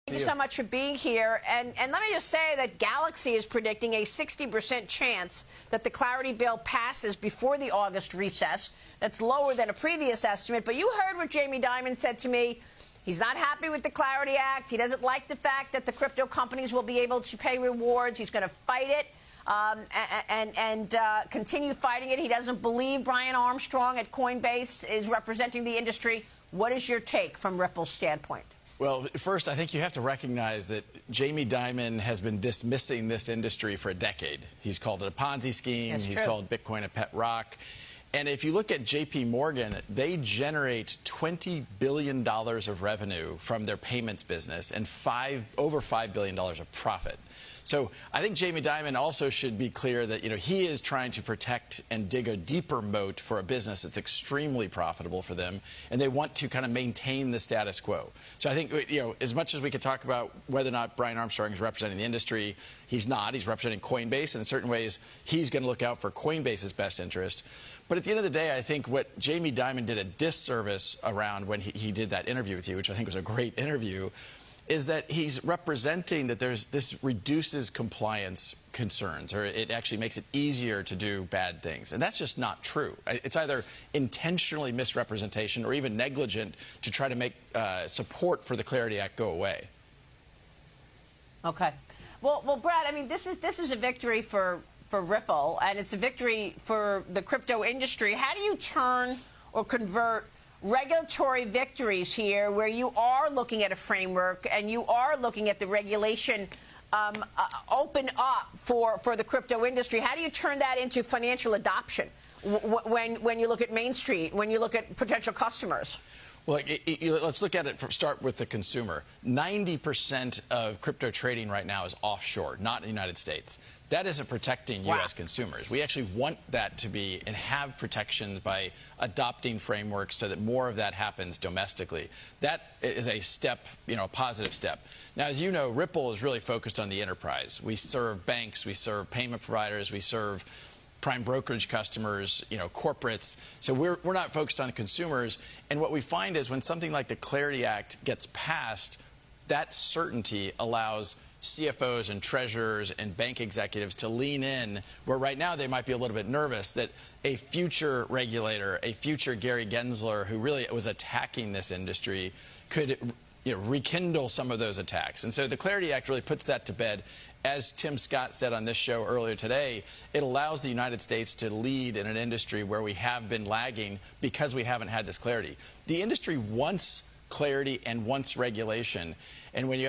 Thank you so much for being here. And let me just say that Galaxy is predicting a 60% chance that the Clarity bill passes before the August recess. That's lower than a previous estimate. But you heard what Jamie Dimon said to me. He's not happy with the Clarity Act. He doesn't like the fact that the crypto companies will be able to pay rewards. He's going to fight it and continue fighting it. He doesn't believe Brian Armstrong at Coinbase is representing the industry. What is your take from Ripple's standpoint? Well, first, I think you have to recognize that Jamie Dimon has been dismissing this industry for a decade. He's called it a Ponzi scheme. That's He's true. called Bitcoin a pet rock. And if you look at J.P. Morgan, they generate $20 billion of revenue from their payments business and over $5 billion of profit. So I think Jamie Dimon also should be clear that, he is trying to protect and dig a deeper moat for a business that's extremely profitable for them, and they want to kind of maintain the status quo. So I think, as much as we could talk about whether or not Brian Armstrong is representing the industry, he's not. He's representing Coinbase, and in certain ways, he's going to look out for Coinbase's best interest. But at the end of the day, I think what Jamie Dimon did a disservice around when he did that interview with you, which I think was a great interview, is that he's representing that this reduces compliance concerns, or it actually makes it easier to do bad things. And that's just not true. It's either intentionally misrepresentation or even negligent to try to make support for the Clarity Act go away. Okay. Well, Brad, I mean, this is a victory for Ripple, and it's a victory for the crypto industry. How do you turn or convert regulatory victories here where you are looking at a framework and you are looking at the regulation open up for the crypto industry? How do you turn that into financial adoption when you look at Main Street, when you look at potential customers? Well, let's look at it start with the consumer. 90% of crypto trading right now is offshore, not in the United States. That isn't protecting U.S. consumers. We actually want that to be and have protections by adopting frameworks so that more of that happens domestically. That is a step, a positive step. Now, as you know, Ripple is really focused on the enterprise. We serve banks, we serve payment providers, we serve prime brokerage customers, corporates. So we're not focused on consumers. And what we find is when something like the Clarity Act gets passed, that certainty allows CFOs and treasurers and bank executives to lean in, where right now they might be a little bit nervous that a future regulator, a future Gary Gensler, who really was attacking this industry, could rekindle some of those attacks. And so the Clarity Act really puts that to bed. As Tim Scott said on this show earlier today, it allows the United States to lead in an industry where we have been lagging because we haven't had this clarity. The industry wants clarity and wants regulation. And when you